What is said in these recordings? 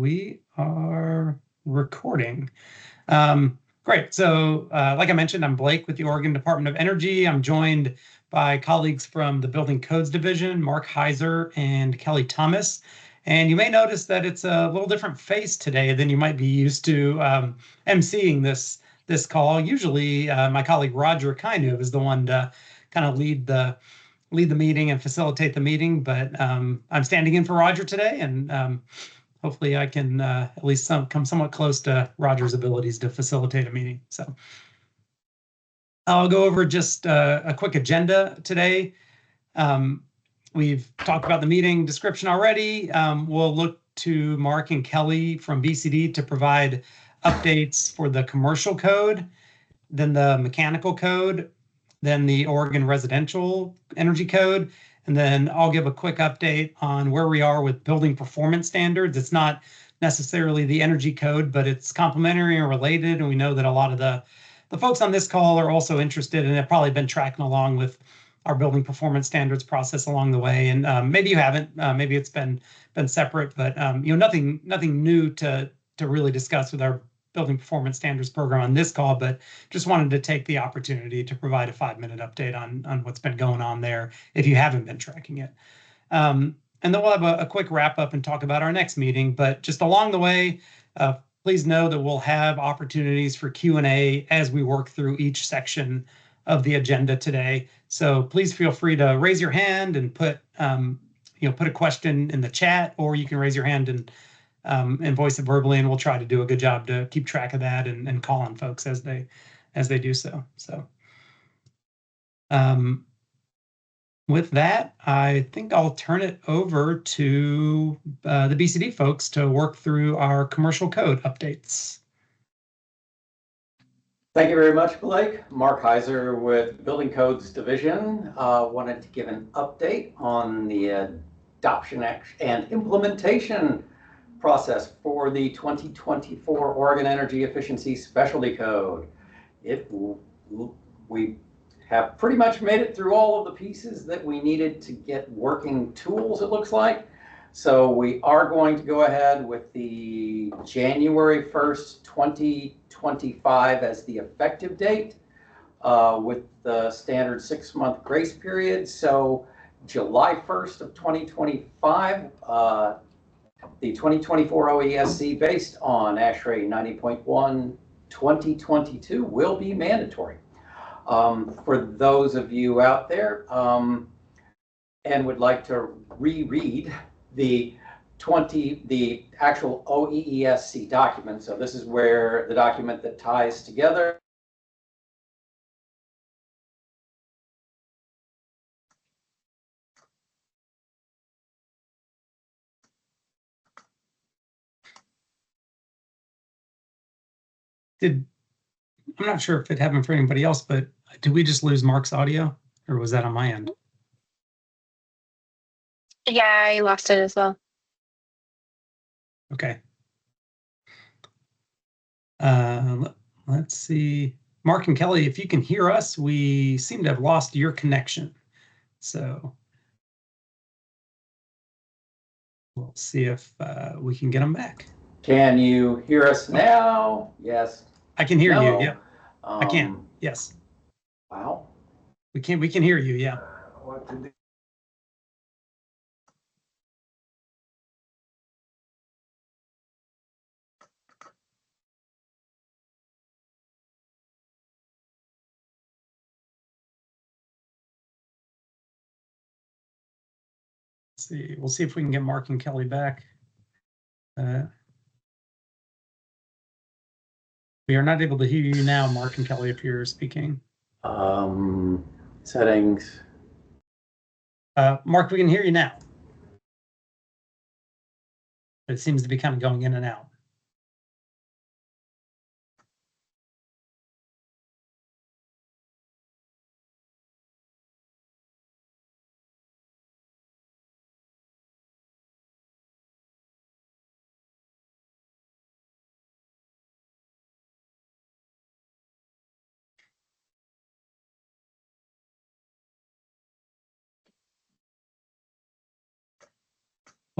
we are recording. Great. So like I mentioned, I'm Blake with the Oregon Department of Energy. I'm joined by colleagues from the Building Codes Division, Mark Heiser and Kelly Thomas. And you may notice that it's a little different face today than you might be used to emceeing this call. Usually my colleague Roger Kainu is the one to kind of lead the meeting and facilitate the meeting, but I'm standing in for Roger today, and hopefully I can at least come somewhat close to Roger's abilities to facilitate a meeting. So I'll go over just a quick agenda today. We've talked about the meeting description already. We'll look to Mark and Kelly from BCD to provide updates for the commercial code, then the mechanical code, then the Oregon residential energy code, and then I'll give a quick update on where we are with building performance standards. It's not necessarily the energy code, but it's complementary and related, and we know that a lot of the folks on this call are also interested and have probably been tracking along with our building performance standards process along the way. And maybe you haven't, maybe it's been separate, but nothing new to really discuss with our building performance standards program on this call, but just wanted to take the opportunity to provide a 5-minute update on what's been going on there if you haven't been tracking it. And then we'll have a quick wrap up and talk about our next meeting. But just along the way, please know that we'll have opportunities for Q&A as we work through each section of the agenda today. So please feel free to raise your hand and put a question in the chat, or you can raise your hand and voice it verbally, and we'll try to do a good job to keep track of that and call on folks as they do so. So with that, I think I'll turn it over to the BCD folks to work through our commercial code updates. Thank you very much, Blake. Mark Heiser with Building Codes Division. Wanted to give an update on the adoption and implementation process for the 2024 Oregon Energy Efficiency Specialty Code. We have pretty much made it through all of the pieces that we needed to get working tools, it looks like. So we are going to go ahead with the January 1st, 2025 as the effective date with the standard 6-month grace period. So July 1st of 2025, the 2024 OESC based on ASHRAE 90.1 2022 will be mandatory. For those of you out there and would like to reread the actual OEESC document, so this is where the document that ties together I'm not sure if it happened for anybody else, but did we just lose Mark's audio, or was that on my end? Yeah, I lost it as well. Okay. Let's see. Mark and Kelly, if you can hear us, we seem to have lost your connection. So we'll see if we can get them back. Can you hear us now? Yes. I can hear you. Yeah, I can. Yes. Wow. We can hear you. Yeah. What did they... Let's see. We'll see if we can get Mark and Kelly back. We are not able to hear you now, Mark and Kelly, if you're speaking. Settings. Mark, we can hear you now. But it seems to be kind of going in and out.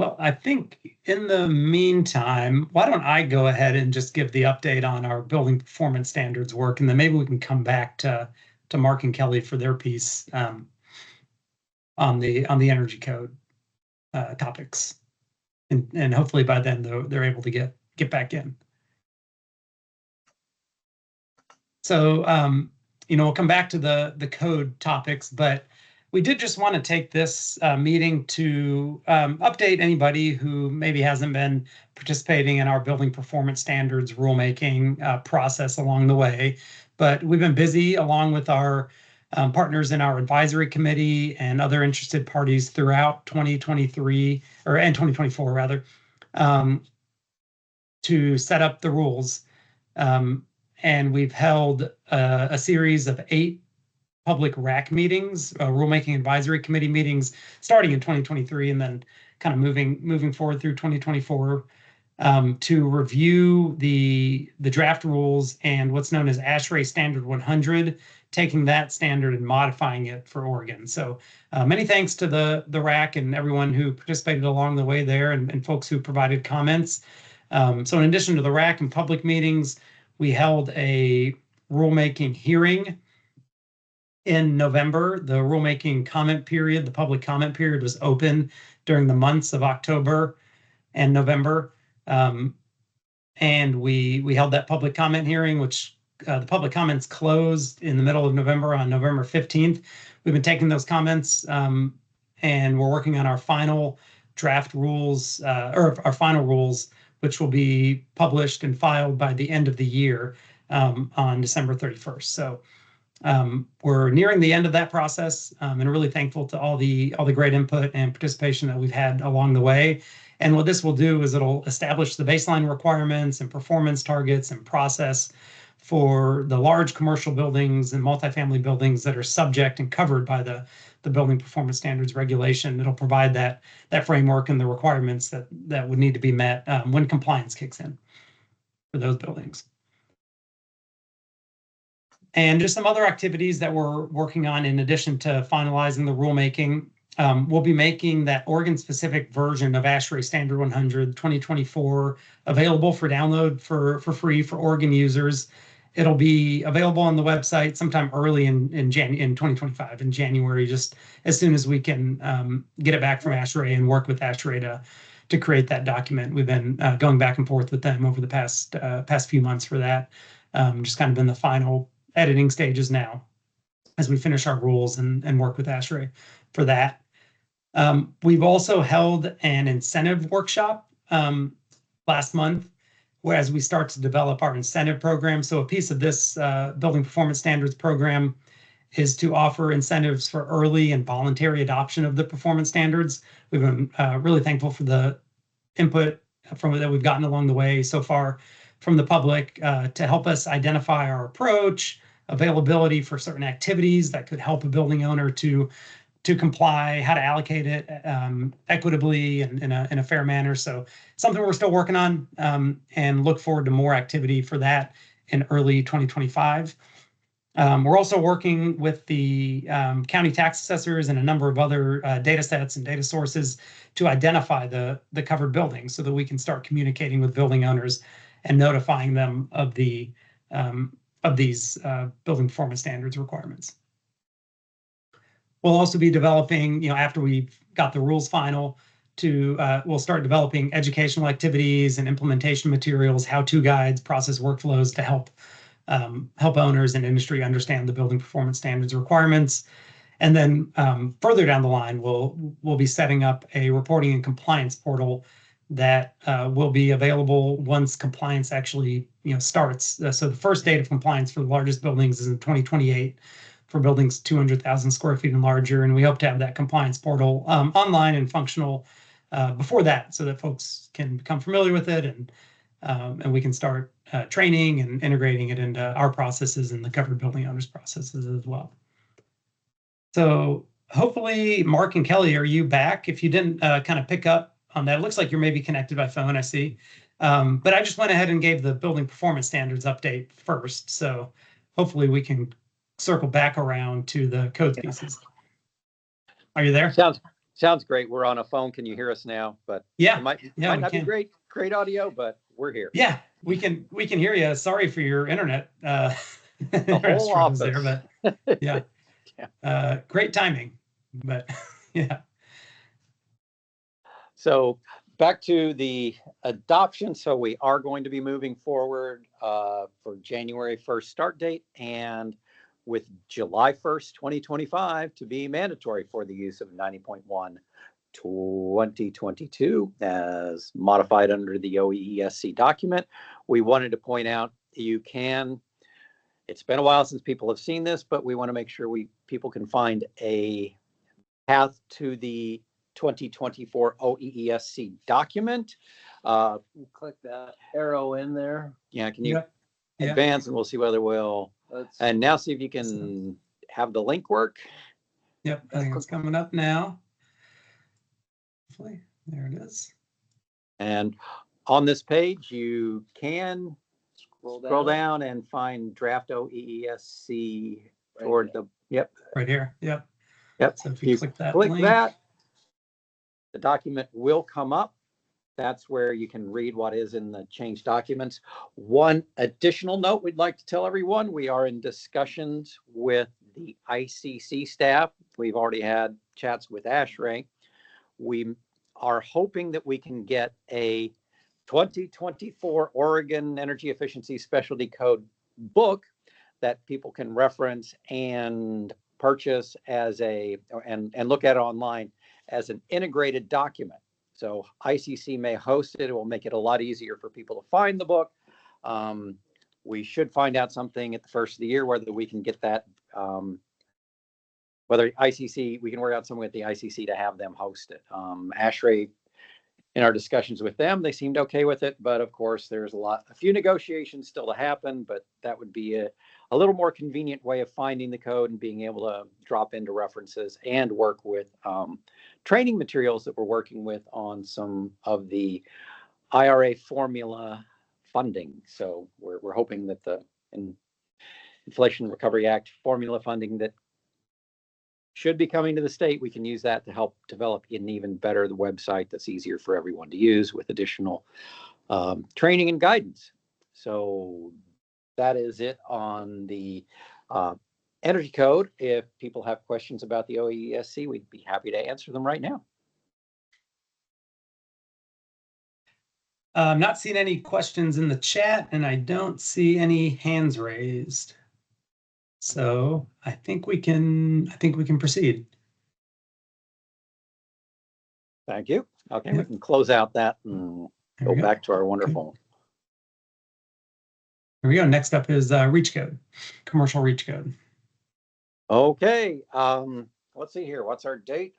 Well, I think in the meantime, why don't I go ahead and just give the update on our building performance standards work, and then maybe we can come back to Mark and Kelly for their piece on the energy code topics, and hopefully by then they're able to get back in. So we'll come back to the code topics, but we did just want to take this meeting to update anybody who maybe hasn't been participating in our building performance standards rulemaking process along the way. But we've been busy along with our partners in our advisory committee and other interested parties throughout 2023 and 2024 rather, to set up the rules. And we've held a series of 8 public RAC meetings, rulemaking advisory committee meetings, starting in 2023 and then kind of moving forward through 2024 to review the draft rules and what's known as ASHRAE Standard 100, taking that standard and modifying it for Oregon. So many thanks to the RAC and everyone who participated along the way there and folks who provided comments. So in addition to the RAC and public meetings, we held a rulemaking hearing in November. The rulemaking comment period, the public comment period, was open during the months of October and November. And we held that public comment hearing, which the public comments closed in the middle of November on November 15th. We've been taking those comments and we're working on our final draft rules, or our final rules, which will be published and filed by the end of the year on December 31st. So we're nearing the end of that process, and really thankful to all the great input and participation that we've had along the way. And what this will do is it'll establish the baseline requirements and performance targets and process for the large commercial buildings and multifamily buildings that are subject and covered by the building performance standards regulation. It'll provide that framework and the requirements that would need to be met when compliance kicks in for those buildings. And just some other activities that we're working on in addition to finalizing the rulemaking. We'll be making that Oregon-specific version of ASHRAE Standard 100 2024 available for download for free for Oregon users. It'll be available on the website sometime early in 2025, in January, just as soon as we can get it back from ASHRAE and work with ASHRAE to create that document. We've been going back and forth with them over the past few months for that. Just kind of in the final editing stages now as we finish our rules and work with ASHRAE for that. We've also held an incentive workshop last month, as we start to develop our incentive program. So a piece of this building performance standards program is to offer incentives for early and voluntary adoption of the performance standards. We've been really thankful for the input that we've gotten along the way so far from the public to help us identify our approach, availability for certain activities that could help a building owner to comply, how to allocate it equitably and in a fair manner. So something we're still working on and look forward to more activity for that in early 2025. We're also working with the county tax assessors and a number of other data sets and data sources to identify the covered buildings so that we can start communicating with building owners and notifying them of these building performance standards requirements. We'll also be developing, after we've got the rules final, we'll start developing educational activities and implementation materials, how-to guides, process workflows to help owners and industry understand the building performance standards requirements. And then further down the line, we'll be setting up a reporting and compliance portal that will be available once compliance actually starts. So the first date of compliance for the largest buildings is in 2028 for buildings 200,000 square feet and larger. And we hope to have that compliance portal online and functional before that so that folks can become familiar with it and we can start training and integrating it into our processes and the covered building owners' processes as well. So hopefully, Mark and Kelly, are you back? If you didn't kind of pick up on that, it looks like you're maybe connected by phone, I see. But I just went ahead and gave the building performance standards update first. So hopefully we can circle back around to the code pieces. Are you there? Sounds Sounds great. We're on a phone. Can you hear us now? But Yeah, it might yeah, we not be can. great audio, but we're here. Yeah, we can hear you. Sorry for your internet The whole struggles office. there, but yeah, great timing. But yeah. So back to the adoption. So we are going to be moving forward for January 1st start date, and with July 1st, 2025 to be mandatory for the use of 90.1 2022 as modified under the OEESC document. We wanted to point out it's been a while since people have seen this, but we want to make sure people can find a path to the 2024 OEESC document. Click that arrow in there. Yeah, can you Yeah. advance and we'll see whether and now see if you can have the link work. Yep, I think it's coming up now. Hopefully, there it is. And on this page, you can scroll down and find draft OEESC toward right here. Yep. So if you click that link, the document will come up. That's where you can read what is in the change documents. One additional note we'd like to tell everyone, we are in discussions with the ICC staff. We've already had chats with ASHRAE. We are hoping that we can get a 2024 Oregon Energy Efficiency Specialty Code book that people can reference and purchase and look at it online as an integrated document. So ICC may host it. It will make it a lot easier for people to find the book. We should find out something at the first of the year, whether we can get that, whether we can work out something with the ICC to have them host it. ASHRAE, in our discussions with them, they seemed okay with it, but of course there's a few negotiations still to happen, but that would be a little more convenient way of finding the code and being able to drop into references and work with training materials that we're working with on some of the IRA formula funding. So we're hoping that the Inflation Recovery Act formula funding that should be coming to the state, we can use that to help develop an even better the website that's easier for everyone to use with additional training and guidance. So that is it on the energy code. If people have questions about the OEESC, we'd be happy to answer them right now. I'm not seeing any questions in the chat, and I don't see any hands raised. So I think we can proceed. Thank you. Okay, we can close out that and go back to our wonderful. Here we go. Next up is reach code, commercial reach code. Okay, let's see here. What's our date?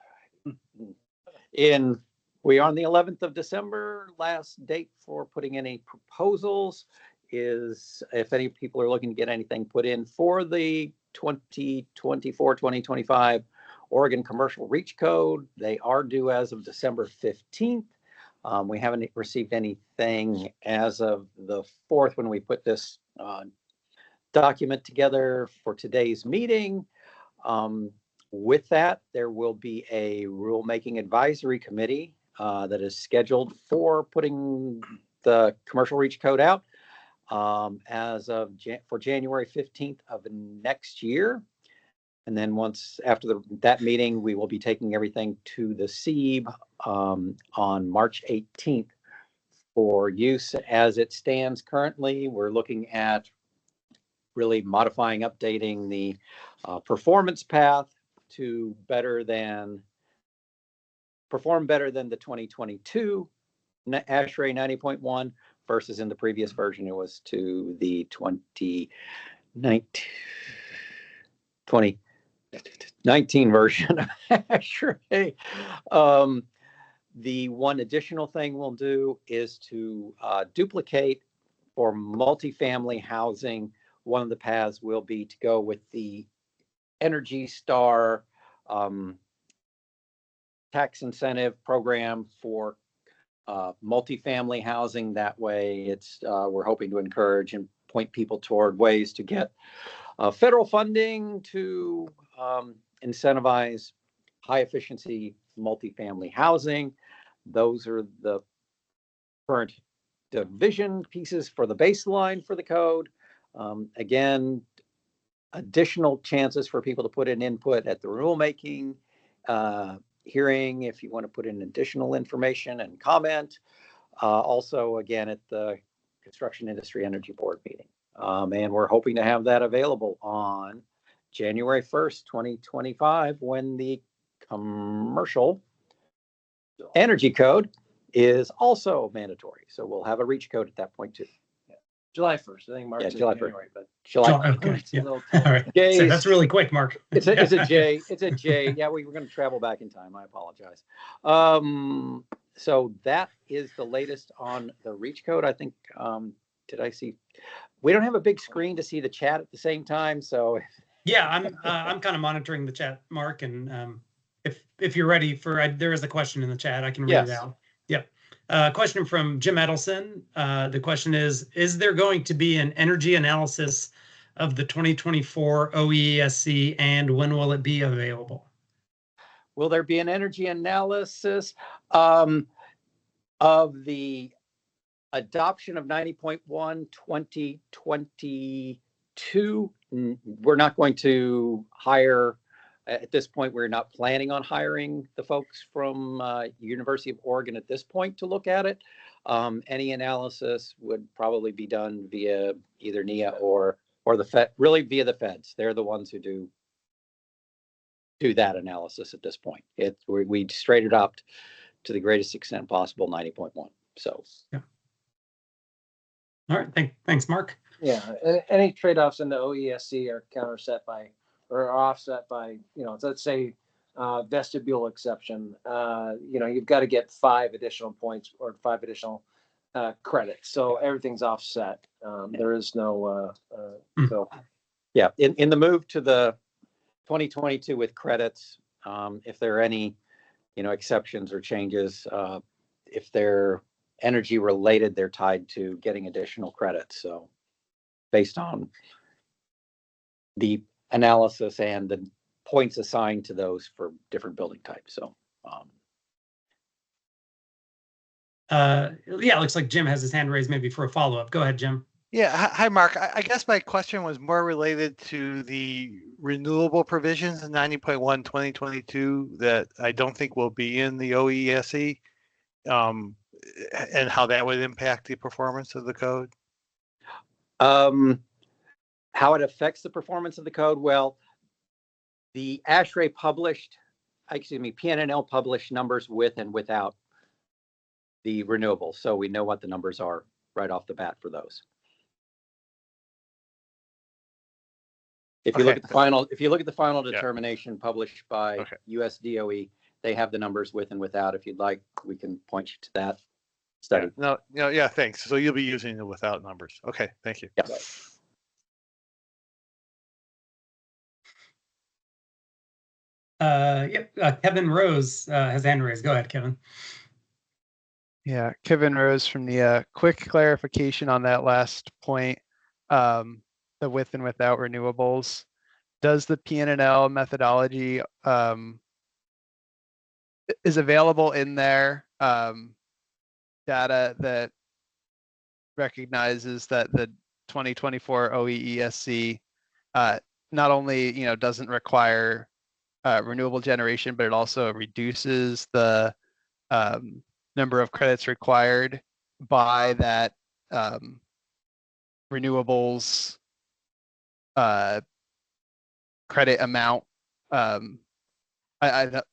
We are on the 11th of December. Last date for putting any proposals is if any people are looking to get anything put in for the 2024-2025 Oregon Commercial Reach Code. They are due as of December 15th. We haven't received anything as of the 4th when we put this document together for today's meeting. With that, there will be a rulemaking advisory committee that is scheduled for putting the commercial reach code out for January 15th of next year. And then after that meeting, we will be taking everything to the SEEB on March 18th for use. As it stands currently, we're looking at really modifying, updating the performance path to perform better than the 2022 ASHRAE 90.1 versus in the previous version, it was to the 2019 version of ASHRAE. The one additional thing we'll do is to duplicate for multifamily housing. One of the paths will be to go with the Energy Star tax incentive program for multifamily housing. That way we're hoping to encourage and point people toward ways to get federal funding to incentivize high efficiency multifamily housing. Those are the current division pieces for the baseline for the code. Again, additional chances for people to put in input at the rulemaking hearing if you want to put in additional information and comment. Also, again, at the Construction Industry Energy Board meeting. And we're hoping to have that available on January 1st, 2025, when the commercial energy code is also mandatory. So we'll have a reach code at that point too. July 1st. I think March is July 1st. January, but July, okay, it's a yeah. little All right. So that's really quick, Mark. It's a J. It's a J. Yeah, we were going to travel back in time. I apologize. So that is the latest on the reach code. I think. Did I see? We don't have a big screen to see the chat at the same time, so. Yeah, I'm kind of monitoring the chat, Mark, and if you're ready for, there is a question in the chat. I can read it out. Yep. Question from Jim Edelson. The question is there going to be an energy analysis of the 2024 OESC, and when will it be available? Will there be an energy analysis of the adoption of 90.1 2022? We're not going to hire, at this point, we're not planning on hiring the folks from University of Oregon at this point to look at it. Any analysis would probably be done via either NIA or the Fed, really via the feds. They're the ones who do that analysis at this point. We straight adopt to the greatest extent possible 90.1. So. Yeah. All right. Thanks, Mark. yeah, any trade-offs in the OESC are counterset by or are offset by, let's say vestibule exception. You've got to get 5 additional points or 5 additional credits. So everything's offset. There is no so. Yeah, in the move to the 2022 with credits, if there are any, exceptions or changes, if they're energy related, they're tied to getting additional credits. So based on the analysis and the points assigned to those for different building types. So, yeah, it looks like Jim has his hand raised maybe for a follow-up. Go ahead, Jim. Yeah, hi, Mark. I guess my question was more related to the renewable provisions in 90.1 2022 that I don't think will be in the OESE, and how that would impact the performance of the code. How it affects the performance of the code? Well, the PNNL published numbers with and without the renewables, so we know what the numbers are right off the bat for those. If you look at the final determination published by US DOE, they have the numbers with and without. If you'd like, we can point you to that study. Yeah, thanks. So you'll be using the without numbers. Okay, thank you. Yeah. Kevin Rose has hand raised. Go ahead, Kevin. Yeah, Kevin Rose from the quick clarification on that last point, the with and without renewables. Does the PNNL methodology is available in there data that recognizes that the 2024 OEESC not only doesn't require renewable generation, but it also reduces the number of credits required by that renewables credit amount.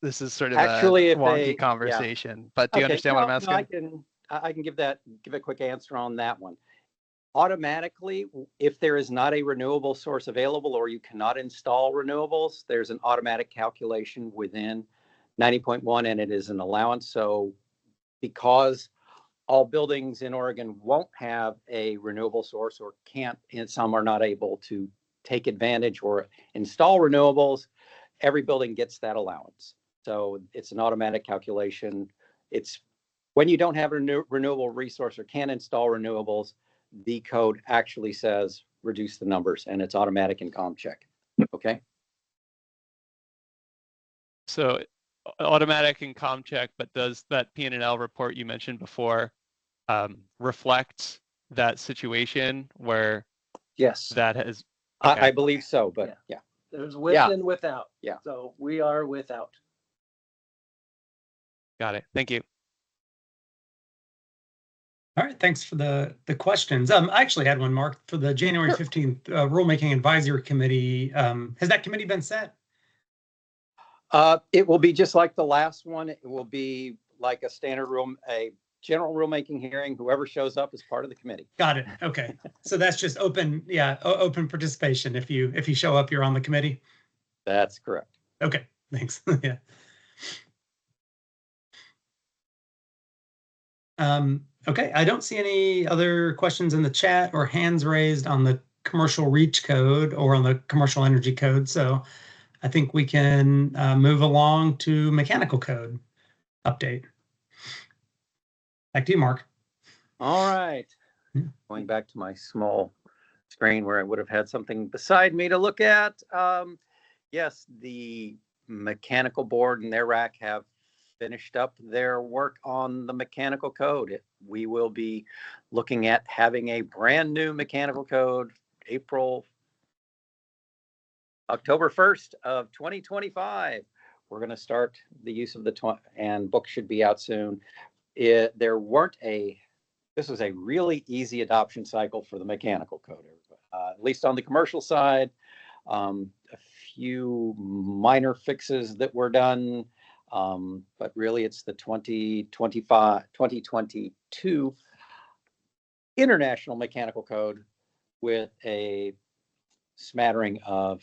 This is sort of Actually, a wonky conversation, but do you understand what I'm asking? I can give a quick answer on that one. Automatically, if there is not a renewable source available or you cannot install renewables, there's an automatic calculation within 90.1 and it is an allowance. So because all buildings in Oregon won't have a renewable source or can't, and some are not able to take advantage or install renewables, every building gets that allowance. So it's an automatic calculation. It's when you don't have a renewable resource or can't install renewables, the code actually says reduce the numbers and it's automatic in CommCheck. Okay. So automatic and com check, but does that P&L report you mentioned before reflect that situation where Yes, that has? I Okay. believe so, but yeah. there's with Yeah. and without. Yeah. So we are without. Got it. Thank you. All right, thanks for the questions. I actually had one, Mark, for the January 15th Rulemaking Advisory Committee. Has that committee been set? It will be just like the last one. It will be like a general rulemaking hearing. Whoever shows up is part of the committee. Got it. Okay, so that's just open, open participation. If you show up, you're on the committee. That's correct. Okay, thanks. Yeah. Okay, I don't see any other questions in the chat or hands raised on the commercial reach code or on the commercial energy code. So I think we can move along to mechanical code update. Back to you, Mark. All right. Yeah. Going back to my small screen where I would have had something beside me to look at. Yes, the mechanical board and their rack have finished up their work on the mechanical code. We will be looking at having a brand new mechanical code October 1st of 2025. We're going to start the use of and book should be out soon. This was a really easy adoption cycle for the mechanical code, at least on the commercial side. A few minor fixes that were done, but really it's the 2022 International Mechanical Code with a smattering of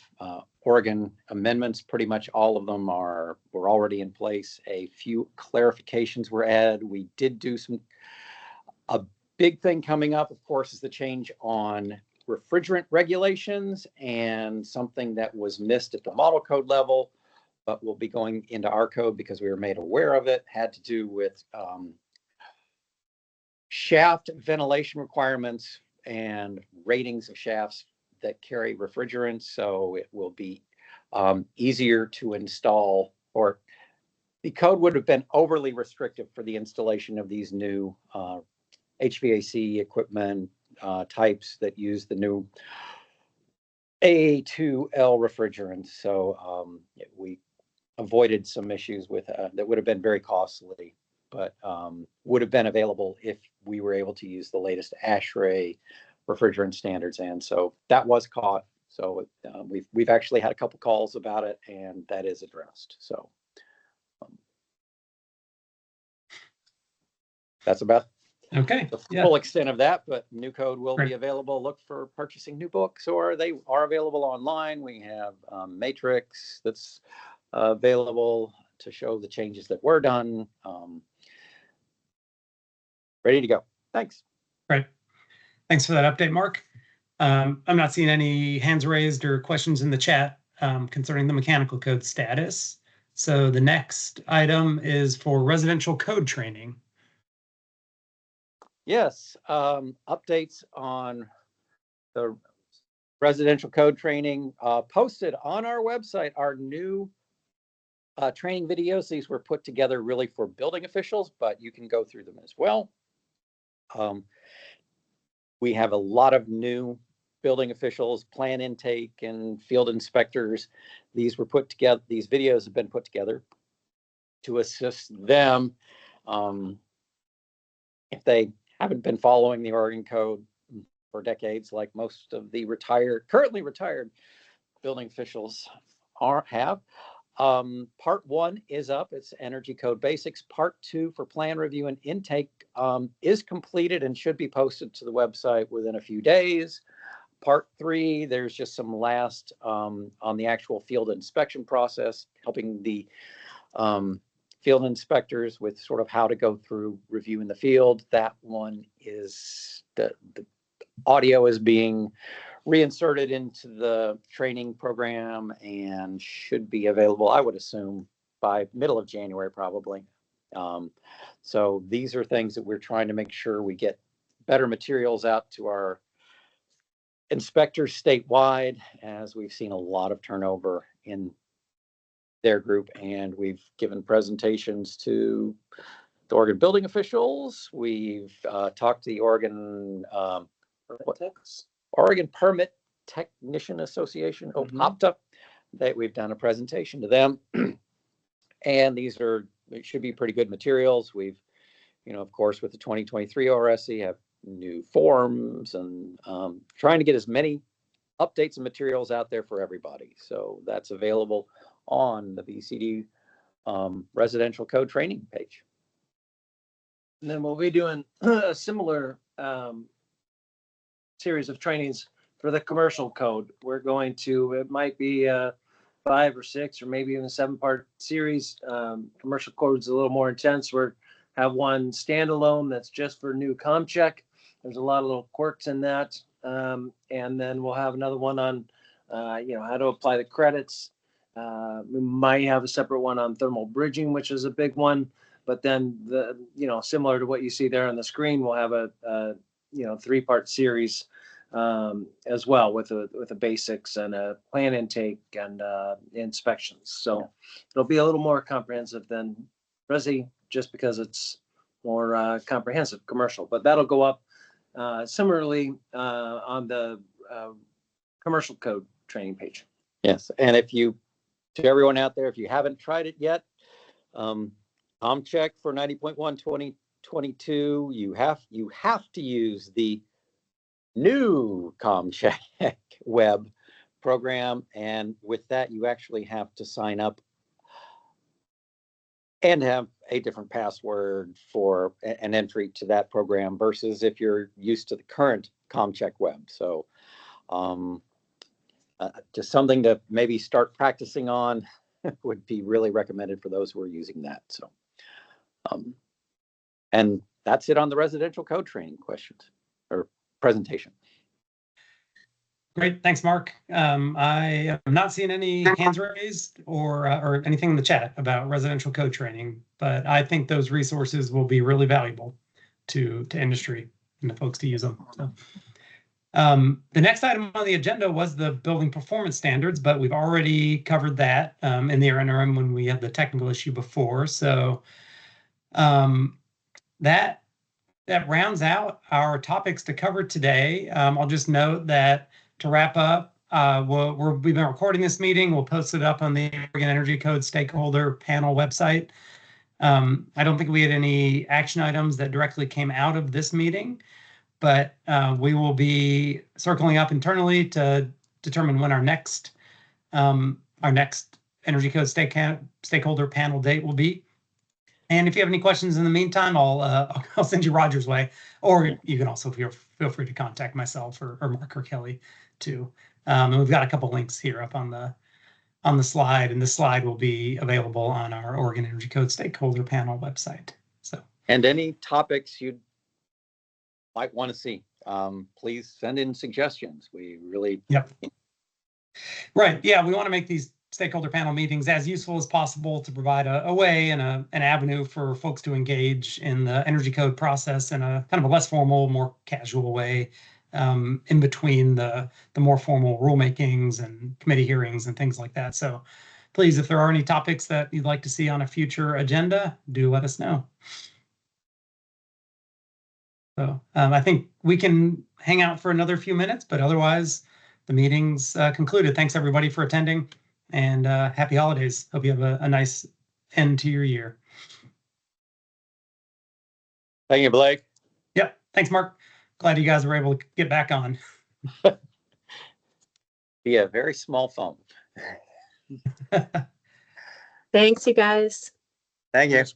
Oregon amendments. Pretty much all of them were already in place. A few clarifications were added. We did do a big thing coming up, of course, is the change on refrigerant regulations, and something that was missed at the model code level, but will be going into our code because we were made aware of it, had to do with shaft ventilation requirements and ratings of shafts that carry refrigerants. So it will be easier to install, or the code would have been overly restrictive for the installation of these new HVAC equipment types that use the new A2L refrigerants. So we avoided some issues with that would have been very costly, but would have been available if we were able to use the latest ASHRAE refrigerant standards. And so that was caught. So we've actually had a couple calls about it, and that is addressed. So that's about Okay. the Yeah. full extent of that, but new code will Great. be available. Look for purchasing new books, or they are available online. We have Matrix that's available to show the changes that were done. Ready to go. Thanks. Right. Thanks for that update, Mark. I'm not seeing any hands raised or questions in the chat concerning the mechanical code status. So the next item is for residential code training. Yes, updates on the residential code training posted on our website. Our new training videos. These were put together really for building officials, but you can go through them as well. We have a lot of new building officials, plan intake, and field inspectors. These were put together. These videos have been put together to assist them if they haven't been following the Oregon Code for decades, like most of the currently retired building officials have. Part 1 is up. It's Energy Code Basics. Part 2 for plan review and intake is completed and should be posted to the website within a few days. Part 3, there's just some last on the actual field inspection process, helping the field inspectors with sort of how to go through review in the field. That one is the audio is being reinserted into the training program and should be available, I would assume, by middle of January, probably. So these are things that we're trying to make sure we get better materials out to our inspectors statewide, as we've seen a lot of turnover in their group, and we've given presentations to the Oregon building officials. We've talked to the Oregon Oregon Permit Technician Association, OPTA, that we've done a presentation to them. And it should be pretty good materials. We've, of course, with the 2023 ORSC, have new forms and trying to get as many updates and materials out there for everybody. So that's available on the VCD residential code training page. And then we'll be doing a similar series of trainings for the commercial code. We're going to, it might be a 5 or 6 or maybe even a 7-part series. Commercial code's a little more intense. We're have one standalone that's just for new ComCheck. There's a lot of little quirks in that. And then we'll have another one on, how to apply the credits. We might have a separate one on thermal bridging, which is a big one. But then similar to what you see there on the screen, we'll have a 3-part series as well with a basics and a plan intake and inspections. So it'll be a little more comprehensive than Resi, just because it's more comprehensive commercial. But that'll go up similarly on the commercial code training page. Yes, and to everyone out there, if you haven't tried it yet, ComCheck for 90.1 2022, you have to use the new ComCheck web program, and with that you actually have to sign up and have a different password for an entry to that program versus if you're used to the current ComCheck web. So just something to maybe start practicing on would be really recommended for those who are using that. So and that's it on the residential code training questions or presentation. Great, thanks, Mark. I am not seeing any hands raised or anything in the chat about residential code training, but I think those resources will be really valuable to industry and the folks to use them. So, the next item on the agenda was the building performance standards, but we've already covered that in the interim when we had the technical issue before. So that rounds out our topics to cover today. I'll just note that to wrap up, we've been recording this meeting. We'll post it up on the Oregon Energy Code Stakeholder panel website. I don't think we had any action items that directly came out of this meeting, but we will be circling up internally to determine when our next Energy Code Stakeholder panel date will be. And if you have any questions in the meantime, I'll send you Roger's way, or you can also feel free to contact myself or Mark or Kelly too. And we've got a couple links here up on the slide, and the slide will be available on our Oregon Energy Code Stakeholder panel website. So, and any topics you might want to see, please send in suggestions. We really Right. Yeah, we want to make these stakeholder panel meetings as useful as possible to provide a way and an avenue for folks to engage in the energy code process in a kind of a less formal, more casual way, in between the more formal rulemakings and committee hearings and things like that. So please, if there are any topics that you'd like to see on a future agenda, do let us know. So I think we can hang out for another few minutes, but otherwise the meeting's concluded. Thanks everybody for attending. And happy holidays. Hope you have a nice end to your year. Thank you, Blake. Yep. Thanks, Mark. Glad you guys were able to get back on. Via a very small phone. Thanks, you guys. Thank you.